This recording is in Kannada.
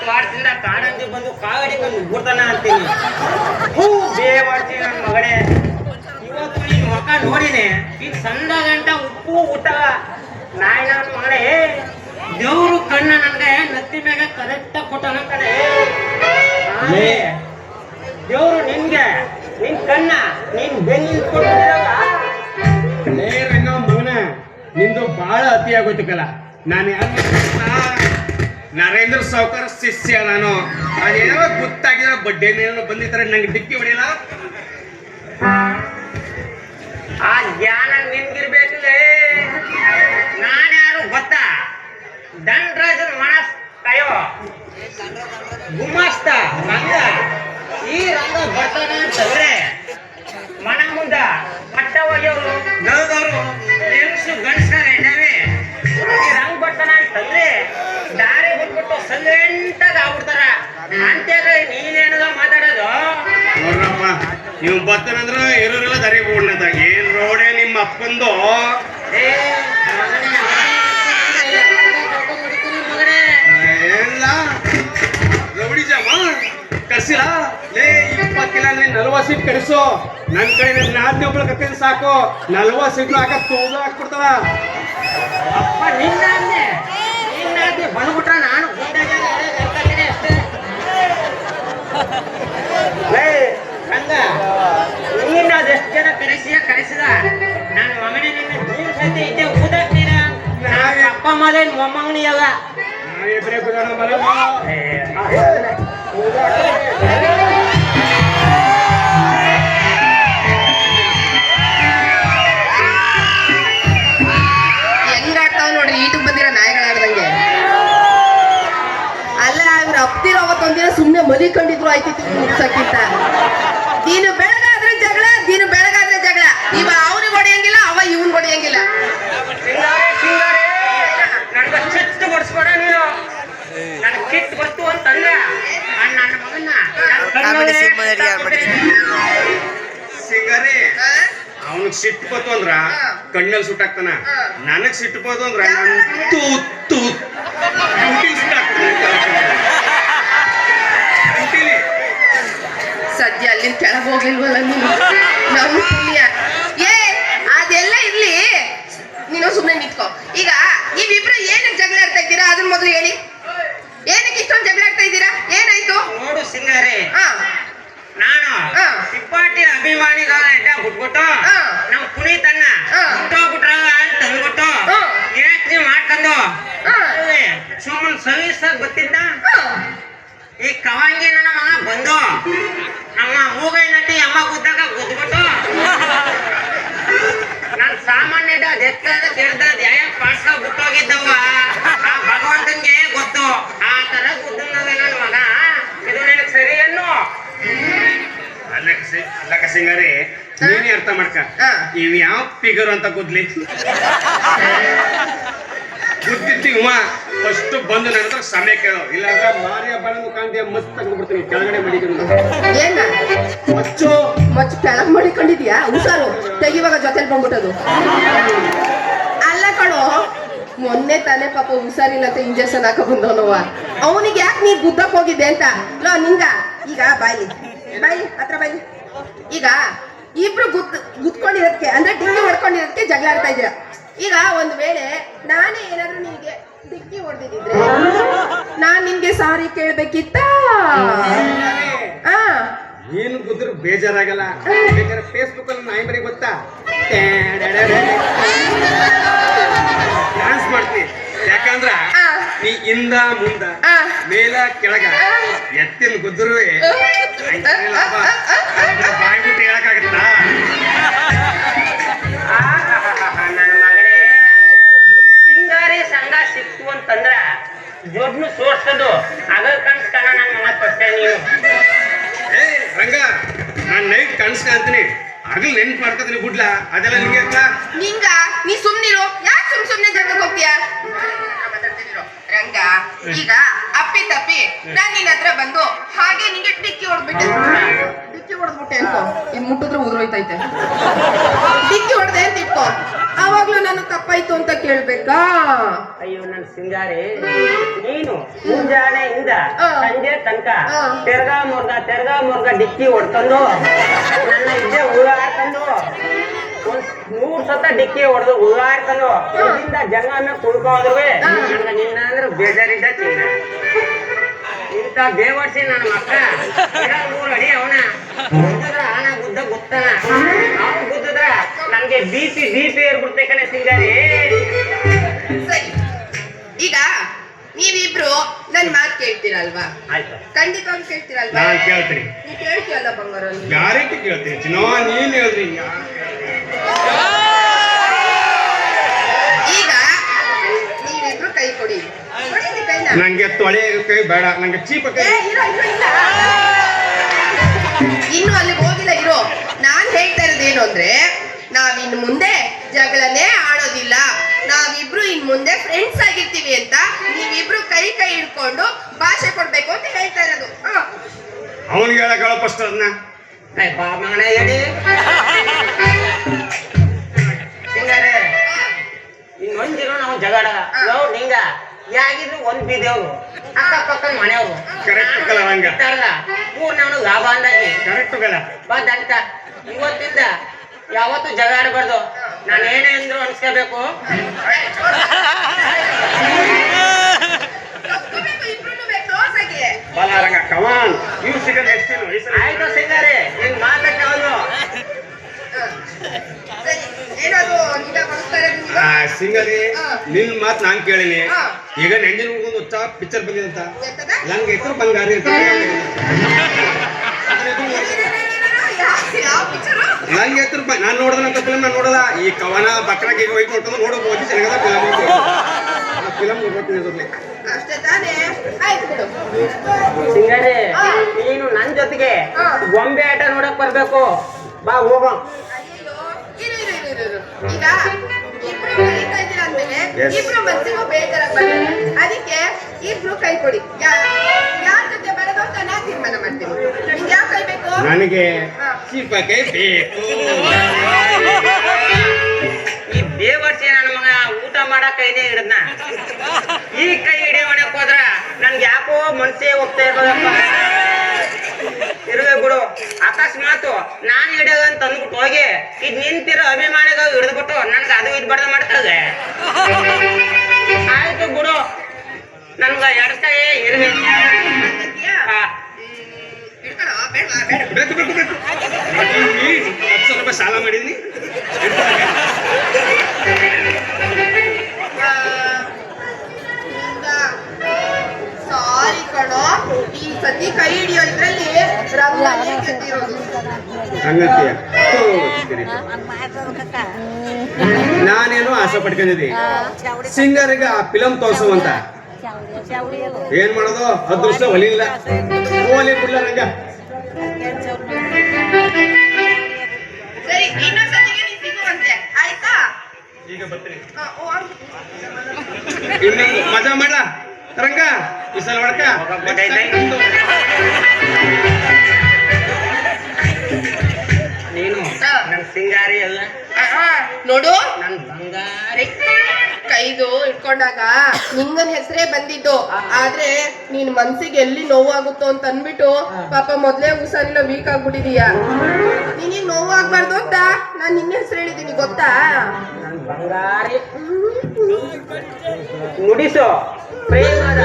10 ವಾರದಿಂದ ಕಾಡಂಜಿ ಬಂದು ಕಾಗಡಿಕೊಂಡು ಬಿಡ್ತಾನ ಅಂತೀನಿ. ಹೂ ಬೇ ಮಾಡ್ತೀನಿ ನನ್ನ ಮಗನೇ. ಇವತ್ತು ನಿನ್ ಮುಖ ನೋಡಿನೇ ಈಗ ಸಂದ ಗಂಟ ಉಪ್ಪು ಊಟ ನಾಯಿ ನನ್ನ ಮಗನೇ. ದೇವ್ರು ಕಣ್ಣ ನನ್ಗೆ ನತ್ತಿ ಮ್ಯಾಗ ಕರೆಕ್ಟಾಗಿ ಕೊಟ್ಟಾನ ಕಡೆ. ದೇವ್ರು ನಿನ್ಗೆ ನಿನ್ ಕಣ್ಣ ನಿನ್ ಬೆನ್ನಿಲ್ ಕೊಟ್ಟಿದಾಗ ರಂಗ ಮಗನ ನಿಂದು ಬಹಳ ಅತಿ ಆಗೋಯ್ತು ಕಲ. ನಾನು ನರೇಂದ್ರ ಸಾವ್ಕಾರ ಶಿಷ್ಯ. ನಾನು ಅದೇನೋ ಗೊತ್ತಾಗಿದ್ರೆ ಬಡ್ಡೇನೇನೋ ಬಂದಿರ್ತಾರೆ ನಂಗೆ ಡಿಕ್ಕಿ ಹೊಡಿಯಲ್ಲ. ಆ ಜ್ಞಾನ ನಿನ್ಗಿರ್ಬೇಕಲ್ಲೇ. ನಾನ್ಯಾರು ಗೊತ್ತಾ? ದಂಡರಾಜನ ಮನಸ್ ಕಯೋ ಗುಮಾಸ್ತ ರಂಗ. ಈ ರಂಗ ಬರ್ತಾನೆ ಅಂತಂದ್ರೆ ಮನ ಮುಂದ ಪಟ್ಟ ಒಗೆಯವರು ಗೌದವರು ಹೆಂಗಸು ಗಂಡಸರ ಎಣ್ಣವೆ. ಈ ರಂಗ ಬರ್ತಾನ ಅಂತಂದ್ರೆ ದಾರಿ ಬಿಟ್ಬಿಟ್ಟು ಸೈಲೆಂಟಾಗಿ ಆಗ್ಬಿಡ್ತಾರ. ಅಂತೇಳಿ ನೀನೇನದ ಮಾತಾಡೋದು? ನೋಡ್ರಪ್ಪ, ನೀವು ಬರ್ತಾನಂದ್ರ ಇರೋರೆಲ್ಲ ದಾರಿ ಬಿಡ್ನದ. ಏನ್ ರೋಡೆ ನಿಮ್ಮ ಅಪ್ಪಂದು? ಎಲ್ಲ ರೌಡಿ ಜಾಮ ಕರ್ಸಿಲ್ಲ ಲೇ. 20 ಕಿಲ 40 ಸೀಟ್ ಕಳಿಸು. ನನ್ನ ಕಡೆ ನಾದ್ನಿ ಒಬ್ಬಳು ಕತ್ತಿನ ಸಾಕು. 40 ಸೀಟ್ಲು ಹಾಕ ತೋದು ಹಾಕ್ಬಿಡ್ತಾರ. ಅಪ್ಪ ನಿನ್ನಾದ್ನೆ ಬಂದ್ಬಿಟ್ರ ನಾನು ಅಷ್ಟೇ. ರಂಗ ನೀನ್ ಅದೆಷ್ಟು ಜನ ಕರೆಸಿದ ನನ್ನ ಮಗನೇ ನಿನ್ನ ಜೀವ ಸಹಿತ ಇದ್ದೆ ಊದಾಕ್ತೀರ. ಅಪ್ಪ ಮಗನ ಮೊಮ್ಮಗನಿ ಅವ. ನಾವಿಬ್ರೇ ಗುಣ ಮರ ಹೆಂಗಾಡ್ತಾವ ನೋಡ್ರಿ ಈಟಕ್ ಬಂದಿರೋ ನಾಯಿಗಳಾಡ್ದಂಗೆ. ಅಲ್ಲ ಇವ್ರು ಅಪ್ತಿರೋ ಅವತ್ತೊಂದಿನ ಸುಮ್ಮನೆ ಮಲಿಕೊಂಡಿದ್ರು ಆಯ್ತಿತ್ತು ಮುಗ್ಸಕ್ಕಿಂತ. ನೀನು ಬೆಳಗಾದ್ರೆ ಜಗಳ, ನೀನು ಬೆಳಗಾದ್ರೆ ಜಗಳ. ಇವ ಅವ್ನಿಗೆ ಹೊಡೆಯಂಗಿಲ್ಲ, ಅವ ಇವನ್ ಹೊಡೆಯಂಗಿಲ್ಲ. ನನ್ಗ ಚಿತ್ತು ಬಡಿಸ್ಬೇಡ ನೀನು. ನನ್ ಕಿತ್ತು ಗೊತ್ತು ಅಂತಂದ್ರ ನನ್ನ ಮಗನ್ನ ಸಿಂಗಾರಿ ಅವನಿಗೆ ಸಿಟ್ಟು ಬತ್ತು ಅಂದ್ರ ಕಣ್ಣಲ್ಲಿ ಸುಟ್ಟಾಕ್ತಾನ. ನನಗ್ ಸಿಟ್ಟು ಬತ್ತು ಅಂದ್ರ ಸದ್ಯ ಅಲ್ಲಿಂದ ಕೆಳಗೆ ಹೋಗ್ಲಿಲ್ವಲ್ಲ ನೀನು. ನಮ್ಮ ಪುಣ್ಯ. ಅದೆಲ್ಲ ಇರ್ಲಿ, ನೀನು ಸುಮ್ಮನೆ ನಿಂತ್ಕೋ. ಈಗ ನೀವಿಬ್ರು ಏನಕ್ಕೆ ಜಗಳ ಆಡ್ತಾ ಇದ್ದೀರಾ ಅದನ್ನ ಮೊದಲು ಹೇಳಿ. ಏನಕ್ಕೆ ಇಷ್ಟೊಂದು ಜಗಳ ಆಡ್ತಾ ಇದ್ದೀರಾ? ಏನಾಯ್ತು ನೋಡು ಸಿಂಗಾರಿ, ನಾನು ತಿಪ್ಪಾಟಿ ಅಭಿಮಾನಿಗಳ ಬಿಟ್ಬಿಟ್ಟು ನಮ್ ಪುನೀತನ್ನ ಬಿಟ್ಟೋಗ್ಬಿಟ್ರ ಅಂತ ಅಂದ್ಬಿಟ್ಟು ಯೋಚನೆ ಮಾಡ್ಕೊಂಡು ಸುಮ್ಮನೆ ಸವಿಸಾಗಿ ಗೊತ್ತಿದ್ದ. ಈ ಕವಂಗಿ ನನ್ನ ಮಗ ಬಂದು ನಮ್ಮ ಮೂಗೈ ನಟಿ ಅಮ್ಮ ಗುದ್ದಾಗ ಗುದ್ಬಿಟ್ಟು ನನ್ ಸಾಮಾನ್ಯ ಎತ್ತದ ಕೆಡ್ದ ಧ್ಯಾಯ ಪಾಡ್ಸ ಬಿಟ್ಟೋಗಿದ್ದವ. ಆ ಭಗವಂತನ್ಗೆ ಗೊತ್ತು ಆ ತರ ಗುದ್ದನವೇ ನನ್ನ ಮಗ. ಇದು ನಿನಗೆ ಸರಿ ಅನ್ನು ಅಲ್ಲಕ್ಕ ಸಿಂಗಾರಿ, ನೀನೇ ಅರ್ಥ ಮಾಡ್ಕ. ಇವ್ ಯಾವ ಫಿಗರ್ ಅಂತ ಗುದ್ಲಿ ಗುದ್ದಿತ್ತು ಇವ ಫಸ್ಟ್ ಬಂದು ನನ್ನ ಹತ್ರ ಸಮಯ ಕೇಳೋ. ಇಲ್ಲಾಂದ್ರೆ ಮಾರಿಯ ಬರೋದು ಕಾಂತಿಯ ಮಸ್ತ್ ತಗೊಂಡ್ಬಿಡ್ತೀನಿ ಕೆಳಗಡೆ ಮಡಿಕೊಂಡು. ಏನ ಮಚ್ಚು ಮಚ್ಚು ಕೆಳಗ್ ಮಾಡಿಕೊಂಡಿದ್ಯಾ? ಹುಷಾರು, ತೆಗಿವಾಗ ಜೊತೆಲಿ ಬಂದ್ಬಿಟ್ಟದು. ಅಲ್ಲ ಕಣೋ, ಮೊನ್ನೆ ತಾನೇ ಪಾಪ ಹುಷಾರಿಲ್ಲ ಅಂತ ಇಂಜೆಕ್ಷನ್ ಹಾಕ ಬಂದವನವ. ಅವನಿಗೆ ಯಾಕೆ ನೀ ಗುದ್ದಕ್ ಹೋಗಿದ್ದೆ ಅಂತ ಲೋ ನಿಂಗ. ಈಗ ಬಾಯ್ಲಿ ಹತ್ರ ಬಾಯ್ಲಿ. ಈಗ ಇಬ್ರು ಗುದ್ಕೊಂಡಿರೋದಕ್ಕೆ ಅಂದ್ರೆ ಡಿಕ್ಕಿ ಹೊಡ್ಕೊಂಡಿರೋದಕ್ಕೆ ಜಗಳ ಆಡ್ತಾ ಇದ್ದೀರಾ. ಈಗ ಒಂದ್ ವೇಳೆ ನಾನೇ ಏನಾದ್ರು ನಿನ್ಗೆ ಡಿಕ್ಕಿ ಹೊಡೆದಿದ್ರೆ ನಾನ್ ನಿನ್ಗೆ ಸಾರಿ ಕೇಳ್ಬೇಕಿತ್ತ? ಏನು ಗುದ್ರು ಬೇಜಾರಾಗಲ್ಲ. ಬೇಕಾದ್ರೆ ಫೇಸ್ಬುಕ್ ಅಲ್ಲಿ ನಾಯಿ ಬರೀ ಗೊತ್ತಾ ಡ್ಯಾನ್ಸ್ ಮಾಡ್ತೀನಿ. ಯಾಕಂದ್ರ ನೀ ಇಂದ ಮುಂದ ಮೇಲ ಕೆಳಗ ಎತ್ತಿನ ಗುದ್ರುವೆ ಬಾಯ್ಬಿಟ್ಟು ಹೇಳಕ್ಕಾಗತ್ತ? ನನ್ನ ಮಗನೇ, ಸಿಂಗಾರಿ ಸಂಘ ಸಿಕ್ತು ಅಂತಂದ್ರ ಜೋಡ್ನು ಸೋರ್ಸೋದು ಅಗಲ್ ಕನ್ಸ್ಕಣ ನನ್ನ ಮಗ ಕೊಟ್ಟೆ ನೀನು. ರಂಗ, ನಾನ್ ನೈಟ್ ಕನ್ಸ್ಕಂತೀನಿ, ಹಗಲ್ ನೆನ್ಪು ಮಾಡ್ಕೊತೀನಿ ಗುಡ್ಲ. ಅದೆಲ್ಲ ನಿಂಗೆ ನಿಂಗ ನೀ ಸುಮ್ನಿರು. ಯಾಕೆ ಸುಮ್ನೆ ಜಗಕ್ಕೆ ಹೋಗ್ತೀಯಾ ರಂಗ? ಈಗ ಅಪ್ಪಿ ತಪ್ಪಿ ನಾನ್ ನಿನ್ನ ಹತ್ರ ಬಂದು ಹಾಗೆ ನಿಂಗೆ ಡಿಕ್ಕಿ ಹೊಡೆದ್ಬಿಟ್ಟೆ ಅನ್ಕೋ. ಇನ್ ಮುಟ್ಟಿದ್ರೆ ಉದುರೋಯ್ತೈತೆ. ಡಿಕ್ಕಿ ಹೊಡೆದೆ ಅಂತ ಇಟ್ಕೋ, ಅವಾಗ್ಲೂ ನಾನು ತಪ್ಪಾಯ್ತು ಅಂತ ಕೇಳ್ಬೇಕಾ? ಅಯ್ಯೋ ನನ್ ಸಿಂಗಾರಿ, ನೀನು ಮುಂಜಾನೆಯಿಂದ ಹಾ. ಸಂಜೆ ತನಕ ಹಾ. ತೆರ್ಗಾ ಮುರ್ಗ ಡಿಕ್ಕಿ ಹೊಡ್ಕೊಂಡು ನನ್ನ ಇದ್ದೆ ಉಳ್ಳಾಡ್ಕೊಂಡು ಒಂದ್ 100 ಸತ ಡಿಕ್ಕಿ ಹೊಡೆದು ಉಳ್ಳಾಡ್ಕೊಂಡು ಇಲ್ಲಿಂದ ಜಂಗನ್ನ ಕುಡ್ಕೊಂಡ್ರುವೆ ನನಗೆ ನಿನ್ನ ಅಂದ್ರೆ ಬೇಜಾರಿದ್ದ ಚಿನ್ನ. ಇಂಥ ಬೇವರ್ಸಿ ನನ್ನ ಮಕ್ಕ 3 ಅಡಿ ಅವನ ಗುದ್ದದ್ರ ಆನ ಗುದ್ದ ಗುತ್ತನ ಅವ್ನು ಗುದ್ದದ್ರ ನನ್ಗೆ ಬಿ.ಪಿ ಏರ್ಬಿಡ್ತೆ ಕಣೆ ಸಿಂಗಾರಿ. ಸರಿ, ಈಗ ನೀವಿಬ್ರು ನನ್ ಮಾತು ಕೇಳ್ತೀರಲ್ವಾ? ಆಯ್ತು, ಖಂಡಿತವಾಗಿ ಕೇಳ್ತೀರಲ್ವಾ? ನಾನ್ ಕೇಳ್ತೀನಿ, ನೀವ್ ಕೇಳ್ತೀಯಲ್ಲ ಬಂಗಾರ? ಗ್ಯಾರಂಟಿ ಕೇಳ್ತೀನಿ ಚಿನ್ನೋ, ನೀನ್ ಹೇಳ್ರಿ. ಈಗ ನೀವಿಬ್ರು ಕೈ ಕೊಡಿ. ಕೊಡಿರಿ ಕೈನ. ನಂಗೆ ತೊಳೆ ಕೈ ಬೇಡ, ನಂಗೆ ಚೀಪ ಕೈ. ಇರೋ ಇಲ್ಲ. ಇನ್ನು ಅಲ್ಲಿಗೆ ಹೋಗಿಲ್ಲ, ಇರೋ. ನಾನ್ ಹೇಳ್ತಾ ಇರೋದೇನು ಅಂದ್ರೆ, ನಾವಿನ್ ಮುಂದೆ ಜಗಳನೇ ಆಡೋದಿಲ್ಲ, ನಾವಿಬ್ರು ಇನ್ ಮುಂದೆ ಫ್ರೆಂಡ್ಸ್ ಆಗಿರ್ತೀವಿ ಅಂತ ನೀವಿಬ್ರು ಕೈ ಹಿಡ್ಕೊಂಡು ಭಾಷೆ ಕೊಡ್ಬೇಕು ಅಂತ ಹೇಳ್ತಾ ಇರೋದು. ಅವನಿಗೆ ಹೇಳಕ್ ಫಸ್ಟ್ ಅದನ್ನ. ಬಾ ಮಗನ ಹೇಳಿ ಸಿಂಗಾರೆ, ಇನ್ನೊಂದಿರೋ ನಾವು ಜಗಳ ಲವ್ ನಿಂಗ ಯಾಗಿದ್ರು ಒಂದ್ ಬೀದೇವ್ರು ಅಕ್ಕಪಕ್ಕ ಮನೆಯವ್ರು ಕರೆಕ್ಟ್ ಕಲ ನಂಗ ಪೂರ್ಣವನು ಲಾಭ ಅಂದಾಗಿ ಕರೆಕ್ಟ್ ಕಲ ಬಂದಂತ ಇವತ್ತಿಂದ ಯಾವತ್ತು ಜಗಳ ಆಡಬಾರ್ದು. ನಾನು ಏನೇ ಅಂದ್ರು ಅನ್ಸ್ಕೋಬೇಕು. ಬಲಾರಂಗ ಕಮಾನ್ ಇವ್ ಸಿಗಲ್ ಎಷ್ಟು ಆಯ್ತು ಸಿಂಗಾರೆ, ನಿನ್ ಮಾತಕ್ಕೆ ಅವನು ಏನದು ಈಗ ಬಳಸ್ತಾ ಇರೋದು ನೀವು? ಸಿಂಗರಿ ನಿನ್ ಮಾತ್ ನಾನ್ ಕೇಳಿನಿ. ಹಾ. ಈಗ ನೆಂಜಿನ ಹುಡುಗಂದು ಹೊಸ ಪಿಕ್ಚರ್ ಬಂದಿದಂತ ಎಂತದ? ನಂಗೆ ಹೆಸರು ಬಂಗಾರಿ ಅಂತ ಯಾವ ಪಿಕ್ಚರು? ನಂಗೆ ಹೆಸರು ನಾನ್ ನೋಡಿದಂತ ಫಿಲ್ಮ್ ನಾನು ನೋಡಲ್ಲ. ಈ ಕವನ ಬಕ್ರಾಗ ಈಗ ಹೋಗಿ ನೋಡ್ಕೊಂಡು ನೋಡಬಹುದು ಚೆನ್ನಾಗದ ಫಿಲಮ್ ನೋಡ್ತೀನಿ. ಅಷ್ಟೇ ತಾನೇ? ಆಯ್ತು ಬಿಡು. ಸಿಂಗಾರೆ, ಹಾ. ನೀನು ನನ್ ಜೊತೆಗೆ ಹಾ. ಗೊಂಬೆ ಆಟ ನೋಡಕ್ ಬರ್ಬೇಕು. ಬಾ ಹೋಗೋ. ಅಯ್ಯಯ್ಯೋ, ಇರು. ಈಗ ಇಬ್ರು ಕಲಿತಾ ಇದ್ದೀರಾ ಅಂದ್ಮೇಲೆ Yes. ಇಬ್ರು ಮನ್ಸಿಗೂ ಬೇಜಾರಾಗಿ ಬರ್ತದೆ. ಅದಕ್ಕೆ ಇಬ್ರು ಕೈ ಕೊಡಿ. ಯಾರ ಜೊತೆ ಬರೋದು ಅಂತ ನಾ ತೀರ್ಮಾನ ಮಾಡ್ತೀನಿ. ನಿಮ್ಗೆ ಯಾವ ಕೈ ಬೇಕು? ನನಗೆ ಹಾ. ಚೀಪ ಕೈ ಬೇಕು. ಈ ಬೇವರ್ಸಿ ನನ್ನ ಮಗ ಊಟ ಮಾಡಕ್ ಕೈನೇ ಹಿಡದ್ನ. ಈ ಕೈ ಹಿಡಿಯೋಣಕ್ ಹೋದ್ರ ನನ್ಗೆ ಯಾಕೋ ಮನ್ಸೇ ಹೋಗ್ತಾ ಇರೋದಪ್ಪ. ಇರುವೆ ಬಿಡು, ಅಕಸ್ಮಾತ್ ನಾನ್ ಹಿಡಿಯೋದಂತ ಅಂದ್ಬಿಟ್ಟು ಹೋಗಿ ಇದ್ ನಿಂತಿರೋ ಅಭಿಮಾನಿಗ ಹಿಡಿದ್ಬಿಟ್ಟು ನನ್ಗೆ ಅದು ಇದು ಬಡ್ದ ಮಾಡ್ತದೆ. ಆಯ್ತು ಬಿಡು, ನನ್ಗ ಎಡ್ಕೈ ಇರುವೆ. ಹಿಡ್ಕೊಳ್ಳೋ, ಬೇಡ್ವಾ? ಬೇಡ. ಬೇಕು 10,000 ರೂಪಾಯಿ ಸಾಲ ಮಾಡಿದೀನಿ. ಸಾರಿ ಕಣೋ, ಈ ಸತಿ ಕೈ ಹಿಡಿಯೋ ಇದ್ರಲ್ಲಿ ರಂಗನೇ ಗೆದ್ದಿರೋದು. ಹಂಗಂತೀಯ? ನಾನೇನು ಆಸೆ ಪಡ್ಕೊಂಡಿದ್ದೆ ಸಿಂಗರ್ಗೆ ಆ ಫಿಲಮ್ ತೋರ್ಸುವಂತ. ಏನ್ ಮಾಡೋದು, ಅದೃಷ್ಟ ಒಲಿಲ್ಲ. ಓಲಿ ಬಿಡ್ಲ ರಂಗ. ಸರಿ, ಇನ್ನೊಂದ್ಸತಿಗೆ ನೀನ್ ಸಿಗುವಂತೆ, ಆಯ್ತಾ? ಈಗ ಬರ್ತೀನಿ. ಓ, ಇನ್ನೊಂದು ಮಜಾ ಮಾಡ ರಂಗ, ಈ ಸಲ ಹೊಡ್ಕ. ನೀನು ನನ್ ಸಿಂಗಾರಿ ಅಲ್ಲ, ನೋಡು, ನನ್ ಬಂಗಾರಿ. ಕೈದು ಇಟ್ಕೊಂಡಾಗ ನಿಂಗನ್ ಹೆಸರೇ ಬಂದಿದ್ದು. ಆದ್ರೆ ನೀನ್ ಮನ್ಸಿಗೆ ಎಲ್ಲಿ ನೋವಾಗುತ್ತೋ ಅಂತ ಅನ್ಬಿಟ್ಟು ಪಾಪ ಮೊದ್ಲೇ ಹುಷಾರಿಲ್ಲ, ವೀಕ್ ಆಗ್ಬಿಟ್ಟಿದೀಯ. ನಿನಗ್ ನೋವು ಆಗ್ಬಾರ್ದು ಅಂತ ನಾನ್ ನಿನ್ನ ಹೆಸರು ಹೇಳಿದೀನಿ, ಗೊತ್ತಾ? ನನ್ ಬಂಗಾರಿ ನುಡಿಸೋ ಪ್ರೇಮದ